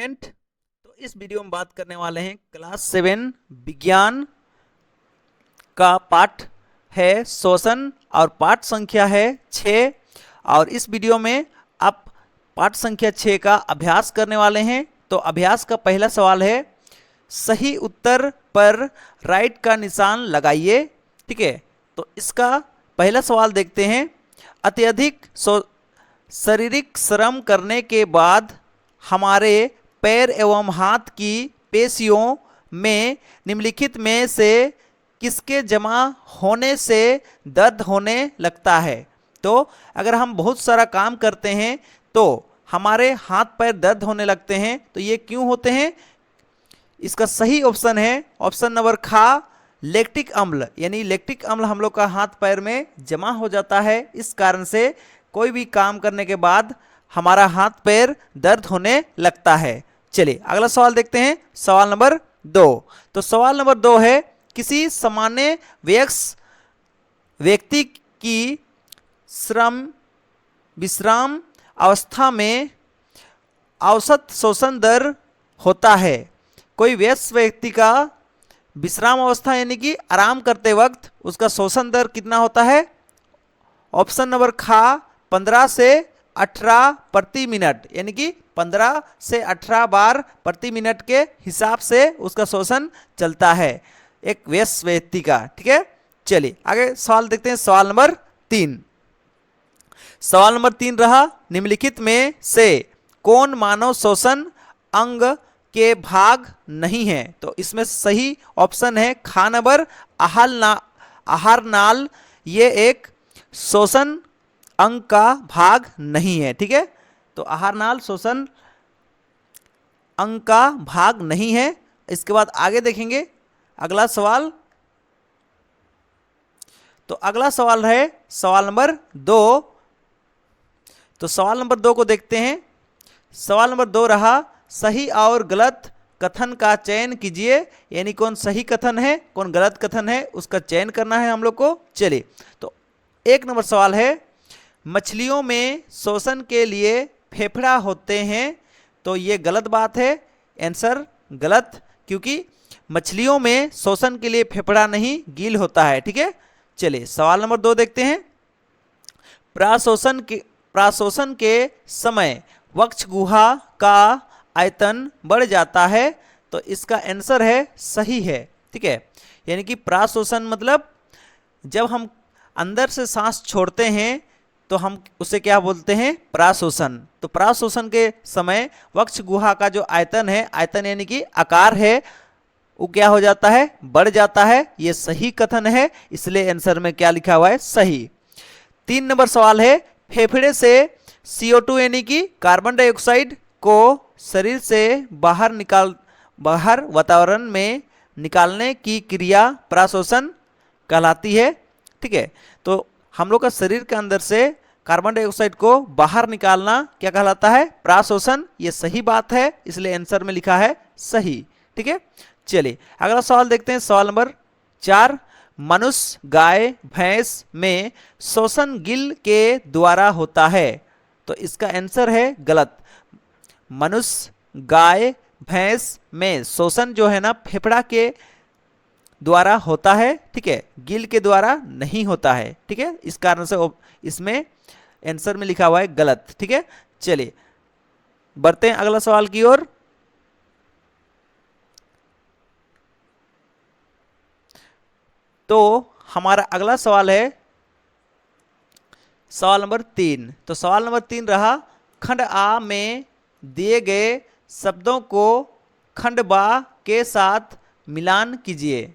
Student, तो इस video में बात करने वाले हैं क्लास 7 विज्ञान का पाठ है शोषण और पाठ संख्या है 6। और इस वीडियो में आप पाठ संख्या 6 का अभ्यास करने वाले हैं। तो अभ्यास का पहला सवाल है, सही उत्तर पर राइट का निशान लगाइए। ठीक है, तो इसका पहला सवाल देखते हैं। अत्यधिक शारीरिक श्रम करने के बाद हमारे पैर एवं हाथ की पेशियों में निम्नलिखित में से किसके जमा होने से दर्द होने लगता है। तो अगर हम बहुत सारा काम करते हैं तो हमारे हाथ पैर दर्द होने लगते हैं, तो ये क्यों होते हैं? इसका सही ऑप्शन है ऑप्शन नंबर खा, लैक्टिक अम्ल। यानी लैक्टिक अम्ल हम लोग का हाथ पैर में जमा हो जाता है, इस कारण से कोई भी काम करने के बाद हमारा हाथ पैर दर्द होने लगता है। चलिए अगला सवाल देखते हैं, सवाल नंबर 2। तो सवाल नंबर 2 है, किसी सामान्य वयस्क व्यक्ति की विश्राम अवस्था में औसत शोषण दर होता है। कोई वयस्क व्यक्ति का विश्राम अवस्था यानी कि आराम करते वक्त उसका शोषण दर कितना होता है? ऑप्शन नंबर खा 15 से 18 प्रति मिनट, यानी कि 15 से 18 बार प्रति मिनट के हिसाब से उसका शोषण चलता है एक वयस्क व्यक्ति का। ठीक है, चलिए आगे सवाल देखते हैं, सवाल नंबर 3। सवाल नंबर 3 रहा, निम्नलिखित में से कौन मानव शोषण अंग के भाग नहीं है? तो इसमें सही ऑप्शन है खा नंबर आहार नाल। ये एक शोषण अंग का भाग नहीं है। ठीक है, तो आहार नाल शोषण अंग का भाग नहीं है। इसके बाद आगे देखेंगे अगला सवाल। तो अगला सवाल है सवाल नंबर 2। तो सवाल नंबर 2 को देखते हैं। सवाल नंबर 2 रहा, सही और गलत कथन का चयन कीजिए। यानी कौन सही कथन है कौन गलत कथन है उसका चयन करना है हम लोग को। चलिए, तो 1 नंबर सवाल है, मछलियों में शोषण के लिए फेफड़ा होते हैं। तो ये गलत बात है, आंसर गलत, क्योंकि मछलियों में शोषण के लिए फेफड़ा नहीं गिल होता है। ठीक है, चलिए सवाल नंबर 2 देखते हैं। प्राशोषण के समय वक्ष गुहा का आयतन बढ़ जाता है। तो इसका आंसर है सही है। ठीक है, यानी कि प्राशोषण मतलब जब हम अंदर से सांस छोड़ते हैं तो हम उसे क्या बोलते हैं? प्राशोषण। तो प्राशोषण के समय वक्ष गुहा का जो आयतन है, आयतन यानी कि आकार है, वो क्या हो जाता है? बढ़ जाता है। ये सही कथन है, इसलिए आंसर में क्या लिखा हुआ है? सही। 3 नंबर सवाल है, फेफड़े से CO2 यानी कि कार्बन डाइऑक्साइड को शरीर से बाहर वातावरण में निकालने की क्रिया प्राशोषण कहलाती है। ठीक है, तो हम लोग का शरीर के अंदर से कार्बन डाइऑक्साइड को बाहर निकालना क्या कहलाता है? प्राशोषण। ये सही बात है, इसलिए आंसर में लिखा है सही। ठीक है, चलिए अगला सवाल देखते हैं, सवाल नंबर 4। मनुष्य, गाय, भैंस में शोषण गिल के द्वारा होता है। तो इसका आंसर है गलत। मनुष्य, गाय, भैंस में शोषण जो है ना फेफड़ा के द्वारा होता है। ठीक है, गिल के द्वारा नहीं होता है। ठीक है, इस कारण से इसमें आंसर में लिखा हुआ है गलत। ठीक है, चलिए बढ़ते हैं अगला सवाल की ओर। तो हमारा अगला सवाल है सवाल नंबर 3। तो सवाल नंबर 3 रहा, खंड आ में दिए गए शब्दों को खंड बा के साथ मिलान कीजिए।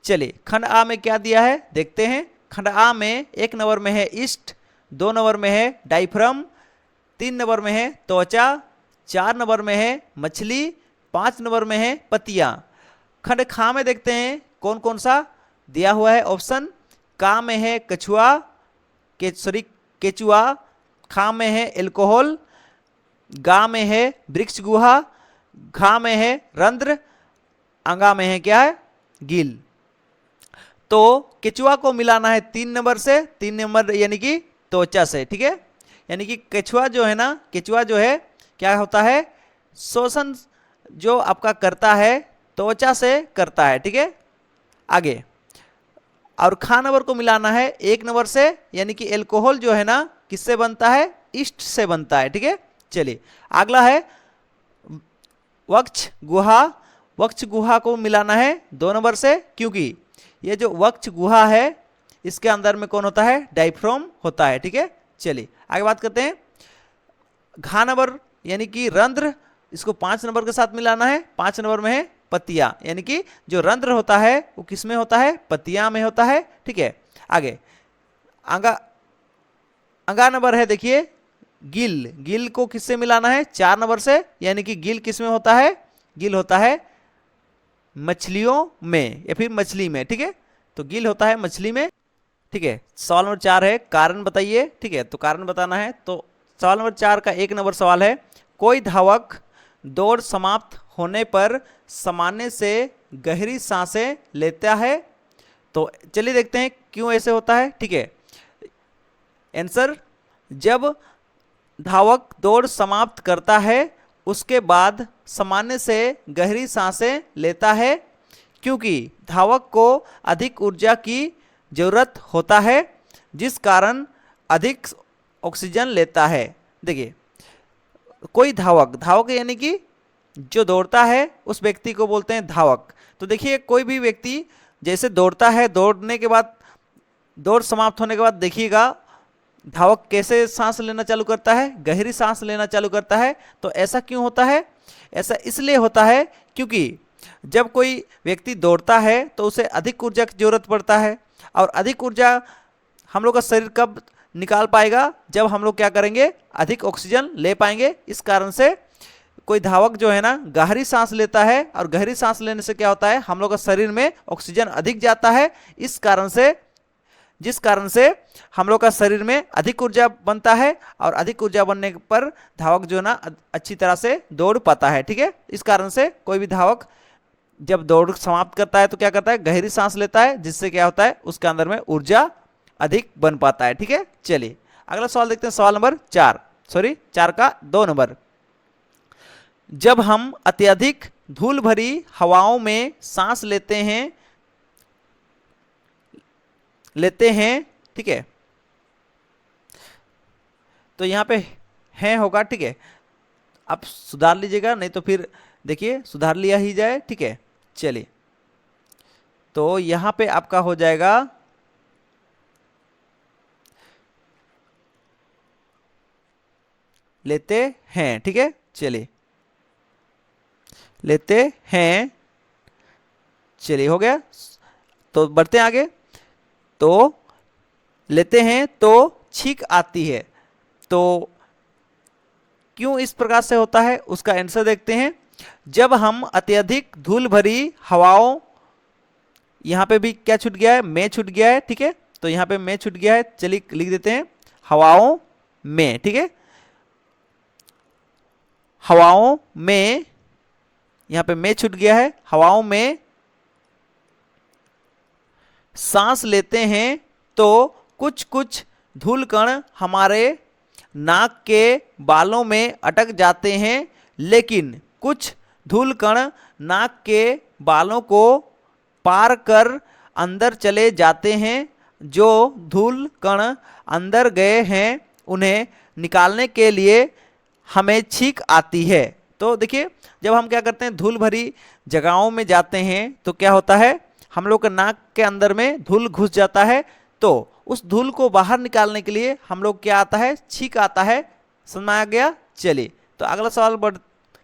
चलिए खंड आ में क्या दिया है देखते हैं। खंड आ में 1 नंबर में है ईस्ट, 2 नंबर में है डायफ्राम, 3 नंबर में है त्वचा, 4 नंबर में है मछली, 5 नंबर में है पतिया। खंड खा में देखते हैं कौन कौन सा दिया हुआ है ऑप्शन। का में है कछुआ, केचुआ, खा में है एल्कोहल, गा में है वृक्ष गुहा, घा में है रंध्र, अंगा में है क्या है? गिल। तो केचुआ को मिलाना है 3 नंबर से, 3 नंबर यानी कि त्वचा से। ठीक है, यानी कि केचुआ जो है ना, केचुआ जो है क्या होता है? शोषण जो आपका करता है त्वचा से करता है, ठीक है। आगे, और खा नंबर को मिलाना है 1 नंबर से, यानी कि एल्कोहल जो है ना किससे बनता है, ईस्ट से बनता है, ठीक है। चलिए अगला है वक्ष गुहा। वक्ष गुहा को मिलाना है 2 नंबर से, क्योंकि ये जो वक्ष गुहा है इसके अंदर में कौन होता है, डायफ्राम होता है, ठीक है। चलिए आगे बात करते हैं घा नंबर यानी कि रंध्र, इसको 5 नंबर के साथ मिलाना है। 5 नंबर में है पतिया, यानी कि जो रंध्र होता है वो किस में होता है, पतिया में होता है, ठीक है। आगे अंगा, अंगा नंबर है देखिए गिल। गिल को किससे मिलाना है, 4 नंबर से, यानी कि गिल किस में होता है, गिल होता है मछलियों में या फिर मछली में, ठीक है। तो गिल होता है मछली में, ठीक है। सवाल नंबर 4 है कारण बताइए, ठीक है। तो कारण बताना है, तो सवाल नंबर 4 का 1 नंबर सवाल है कोई धावक दौड़ समाप्त होने पर सामान्य से गहरी सांसें लेता है। तो चलिए देखते हैं क्यों ऐसे होता है, ठीक है। आंसर, जब धावक दौड़ समाप्त करता है उसके बाद सामान्य से गहरी सांसें लेता है, क्योंकि धावक को अधिक ऊर्जा की जरूरत होता है जिस कारण अधिक ऑक्सीजन लेता है। देखिए कोई धावक, धावक यानी कि जो दौड़ता है उस व्यक्ति को बोलते हैं धावक। तो देखिए कोई भी व्यक्ति जैसे दौड़ता है, दौड़ने के बाद, दौड़ समाप्त होने के बाद देखिएगा धावक कैसे सांस लेना चालू करता है, गहरी सांस लेना चालू करता है। तो ऐसा क्यों होता है, ऐसा इसलिए होता है क्योंकि जब कोई व्यक्ति दौड़ता है तो उसे अधिक ऊर्जा की जरूरत पड़ता है, और अधिक ऊर्जा हम लोग का शरीर कब निकाल पाएगा, जब हम लोग क्या करेंगे, अधिक ऑक्सीजन ले पाएंगे। इस कारण से कोई धावक जो है ना गहरी सांस लेता है, और गहरी सांस लेने से क्या होता है, हम लोग का शरीर में ऑक्सीजन अधिक जाता है। इस कारण से, जिस कारण से हम लोग का शरीर में अधिक ऊर्जा बनता है, और अधिक ऊर्जा बनने पर धावक जो ना अच्छी तरह से दौड़ पाता है, ठीक है। इस कारण से कोई भी धावक जब दौड़ समाप्त करता है तो क्या करता है, गहरी सांस लेता है, जिससे क्या होता है उसके अंदर में ऊर्जा अधिक बन पाता है, ठीक है। चलिए अगला सवाल देखते हैं, सवाल नंबर 4, सॉरी 4 का 2 नंबर। जब हम अत्यधिक धूल भरी हवाओं में सांस लेते हैं, ठीक है, तो यहाँ पे है होगा, ठीक है। आप सुधार लीजिएगा, नहीं तो फिर देखिए सुधार लिया ही जाए, ठीक है। चलिए तो यहाँ पे आपका हो जाएगा लेते हैं, ठीक है। चलिए लेते हैं, चलिए हो गया। तो बढ़ते हैं आगे। तो लेते हैं तो छींक आती है, तो क्यों इस प्रकार से होता है उसका आंसर देखते हैं। जब हम अत्यधिक धूल भरी हवाओं, यहाँ पे भी क्या छूट गया है, में छूट गया है, ठीक है। तो यहाँ पे में छूट गया है, चलिए लिख देते हैं हवाओं में, ठीक है। हवाओं में, यहाँ पे में छूट गया है, हवाओं में सांस लेते हैं तो कुछ कुछ धूल कण हमारे नाक के बालों में अटक जाते हैं, लेकिन कुछ धूल कण नाक के बालों को पार कर अंदर चले जाते हैं। जो धूल कण अंदर गए हैं उन्हें निकालने के लिए हमें छींक आती है। तो देखिए जब हम क्या करते हैं, धूल भरी जगहों में जाते हैं तो क्या होता है, हम लोग के नाक के अंदर में धूल घुस जाता है, तो उस धूल को बाहर निकालने के लिए हम लोग क्या आता है, छींक आता है। समझ में आ गया। चलिए तो अगला सवाल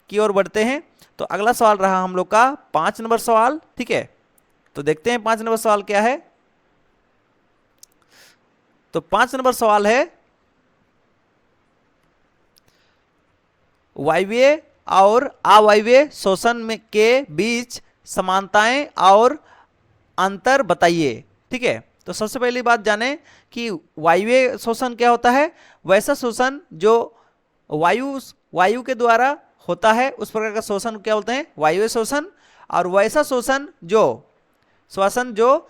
की ओर बढ़ते हैं। तो अगला सवाल रहा हम लोग का 5 नंबर सवाल, ठीक है। तो देखते हैं 5 नंबर सवाल क्या है। तो 5 नंबर सवाल है वायवीय और अवायवीय शोषण में के बीच समानताएं और अंतर बताइए, ठीक है। तो सबसे पहली बात जाने कि वायवीय शोषण क्या होता है। वैसा शोषण जो वायु के द्वारा होता है उस प्रकार का शोषण क्या बोलते हैं, वायवीय शोषण। और वैसा शोषण जो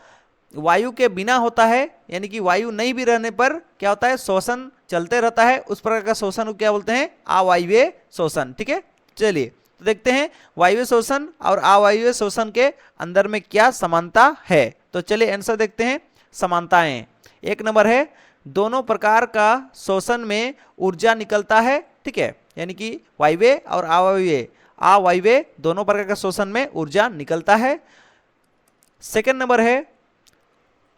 वायु के बिना होता है, यानी कि वायु नहीं भी रहने पर क्या होता है, शोषण चलते रहता है, उस प्रकार का शोषण को क्या बोलते हैं, अवायवीय शोषण, ठीक है। चलिए तो देखते हैं वायवीय श्वसन और अवायवीय श्वसन के अंदर में क्या समानता है। तो चलिए आंसर देखते हैं। समानताएं, एक नंबर है दोनों प्रकार का श्वसन में ऊर्जा निकलता है, ठीक है, यानी कि वायवीय और अवायवीय दोनों प्रकार का श्वसन में ऊर्जा निकलता है। सेकंड नंबर है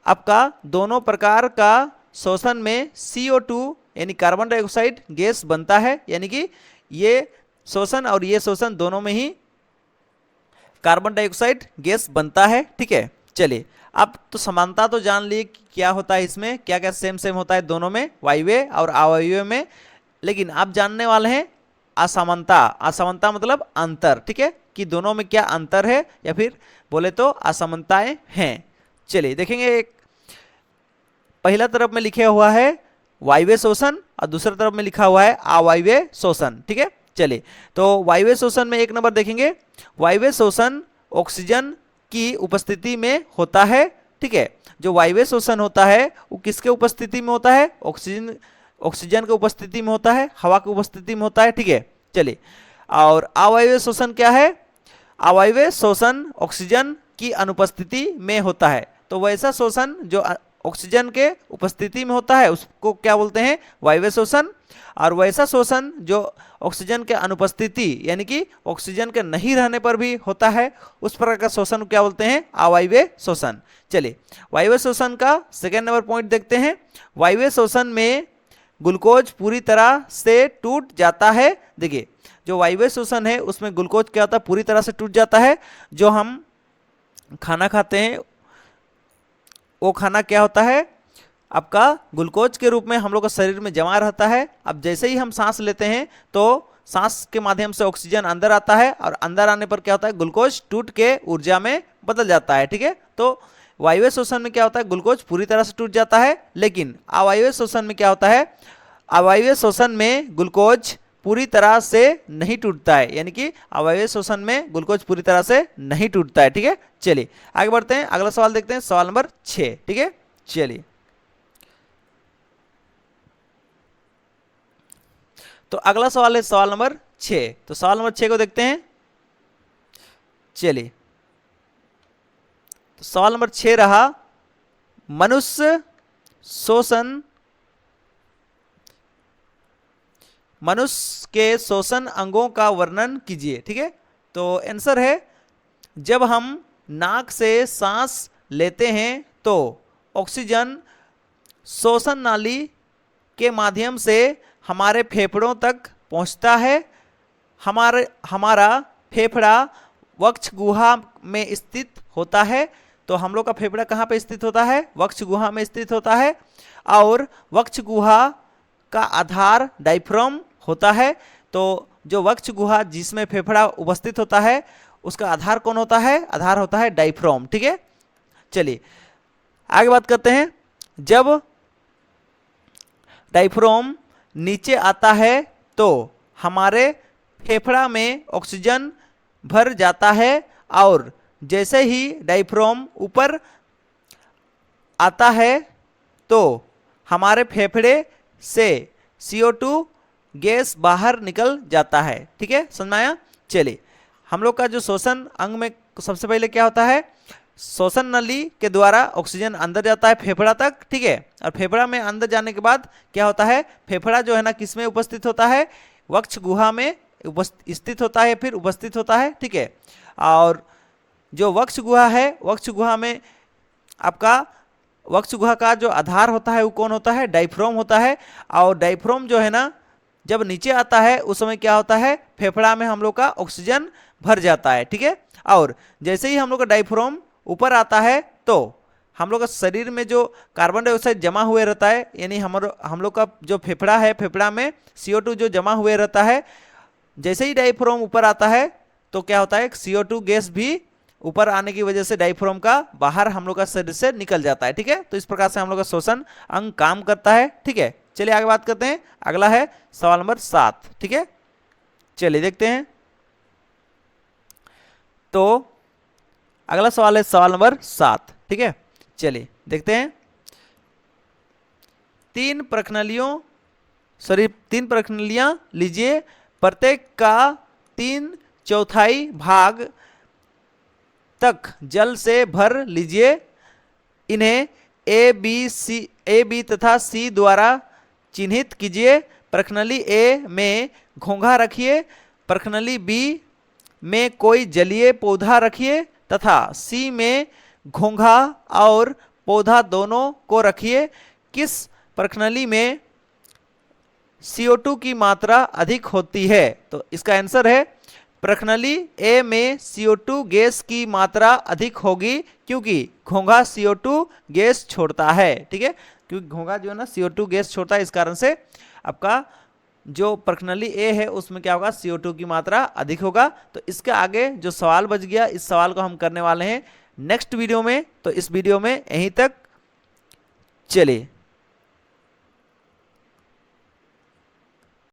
आपका दोनों प्रकार का श्वसन में CO2 यानी कार्बन डाइऑक्साइड गैस बनता है, यानी कि ये श्वसन और ये श्वसन दोनों में ही कार्बन डाइऑक्साइड गैस बनता है, ठीक है। चलिए अब तो समानता तो जान लिए कि क्या होता है इसमें, क्या क्या सेम सेम होता है दोनों में, वायवीय और अवायवीय में, लेकिन आप जानने वाले हैं असमानता। असमानता मतलब अंतर, ठीक है, कि दोनों में क्या अंतर है या फिर बोले तो असमानताएं हैं। चलिए देखेंगे, एक पहला तरफ में लिखा हुआ है वायवीय श्वसन और दूसरा तरफ में लिखा हुआ है अवायवीय श्वसन, ठीक है। चलिए तो वायवीय श्वसन में एक नंबर देखेंगे, वायवीय श्वसन ऑक्सीजन की उपस्थिति में होता है, ठीक है। जो वायवीय श्वसन होता है वो किसके उपस्थिति में होता है, ऑक्सीजन के उपस्थिति में होता है, हवा की उपस्थिति में होता है, ठीक है। चलिए और अवायवीय श्वसन क्या है, अवायवीय श्वसन ऑक्सीजन की अनुपस्थिति में होता है। तो वैसा श्वसन जो ऑक्सीजन के उपस्थिति में होता है उसको क्या बोलते हैं, वायवीय श्वसन, और वैसा श्वसन जो ऑक्सीजन के अनुपस्थिति यानी कि ऑक्सीजन के नहीं रहने पर भी होता है उस प्रकार का श्वसन क्या बोलते हैं, अवायवीय श्वसन। चलिए वायवीय श्वसन का सेकेंड नंबर पॉइंट देखते हैं। वायवीय श्वसन में ग्लूकोज पूरी तरह से टूट जाता है। देखिए जो वायवीय श्वसन है उसमें ग्लूकोज क्या होता है, पूरी तरह से टूट जाता है। जो हम खाना खाते हैं वो खाना क्या होता है, आपका ग्लूकोज के रूप में हम लोग का शरीर में जमा रहता है। अब जैसे ही हम सांस लेते हैं तो सांस के माध्यम से ऑक्सीजन अंदर आता है और अंदर आने पर क्या होता है, ग्लूकोज टूट के ऊर्जा में बदल जाता है, ठीक है। तो वायवीय श्वसन में क्या होता है, ग्लूकोज पूरी तरह से टूट जाता है, लेकिन अवायवीय श्वसन में क्या होता है, अवायवीय श्वसन में ग्लूकोज पूरी तरह से नहीं टूटता है, यानी कि अवायवीय श्वसन में ग्लूकोज पूरी तरह से नहीं टूटता है, ठीक है। चलिए आगे बढ़ते हैं, अगला सवाल देखते हैं, सवाल नंबर 6, ठीक है। चलिए तो अगला सवाल है सवाल नंबर 6। तो सवाल नंबर 6 को देखते हैं। चलिए तो सवाल नंबर 6 रहा, मनुष्य के श्वसन अंगों का वर्णन कीजिए, ठीक है। तो आंसर है, जब हम नाक से सांस लेते हैं तो ऑक्सीजन श्वसन नाली के माध्यम से हमारे फेफड़ों तक पहुंचता है। हमारा फेफड़ा वक्ष गुहा में स्थित होता है। तो हम लोग का फेफड़ा कहाँ पे स्थित होता है, वक्ष गुहा में स्थित होता है, और वक्ष गुहा का आधार डायफ्राम होता है। तो जो वक्ष गुहा जिसमें फेफड़ा उपस्थित होता है उसका आधार कौन होता है, आधार होता है डायफ्राम, ठीक है। चलिए आगे बात करते हैं। जब डायफ्राम नीचे आता है तो हमारे फेफड़ा में ऑक्सीजन भर जाता है, और जैसे ही डायफ्राम ऊपर आता है तो हमारे फेफड़े से CO2 गैस बाहर निकल जाता है, ठीक है, समझ में आया। चलिए हम लोग का जो श्वसन अंग में सबसे पहले क्या होता है, श्वसन नली के द्वारा ऑक्सीजन अंदर जाता है फेफड़ा तक, ठीक है। और फेफड़ा में अंदर जाने के बाद क्या होता है, फेफड़ा जो है ना किस में उपस्थित होता है, वक्ष गुहा में स्थित होता है, फिर उपस्थित होता है, ठीक है। और जो वक्ष गुहा है, वक्ष गुहा में आपका वक्ष गुहा का जो आधार होता है वो कौन होता है, डायफ्राम होता है। और डायफ्राम जो है ना जब नीचे आता है उस समय क्या होता है, फेफड़ा में हम लोग का ऑक्सीजन भर जाता है, ठीक है। और जैसे ही हम लोग का डायफ्राम ऊपर आता है तो हम लोग का शरीर में जो कार्बन डाइऑक्साइड जमा हुए रहता है, यानी हम लोग का जो फेफड़ा है, फेफड़ा में CO2 जो जमा हुए रहता है, जैसे ही डायफ्राम ऊपर आता है तो क्या होता है, CO2 गैस भी ऊपर आने की वजह से डायफ्राम का बाहर हम लोग का शरीर से निकल जाता है, ठीक है। तो इस प्रकार से हम लोग का श्वसन अंग काम करता है, ठीक है। चलिए आगे बात करते हैं, अगला है सवाल नंबर 7, ठीक है। चलिए देखते हैं। तो अगला सवाल है सवाल नंबर 7, ठीक है। चलिए देखते हैं। तीन प्रश्नावलियां लीजिए, प्रत्येक का 3/4 भाग तक जल से भर लीजिए। इन्हें ए बी तथा सी द्वारा चिन्हित कीजिए। प्रश्नली ए में घोंघा रखिए, प्रश्नली बी में कोई जलीय पौधा रखिए तथा सी में घोंघा और पौधा दोनों को रखिए। किस प्रश्नली में CO2 की मात्रा अधिक होती है? तो इसका आंसर है प्रश्नली ए में CO2 गैस की मात्रा अधिक होगी, क्योंकि घोंघा CO2 गैस छोड़ता है। ठीक है, क्योंकि घोंघा जो है ना CO2 गैस छोड़ता है, इस कारण से आपका जो प्रश्नली ए है उसमें क्या होगा, CO2 की मात्रा अधिक होगा। तो इसके आगे जो सवाल बच गया, इस सवाल को हम करने वाले हैं नेक्स्ट वीडियो में। तो इस वीडियो में यहीं तक, चलिए।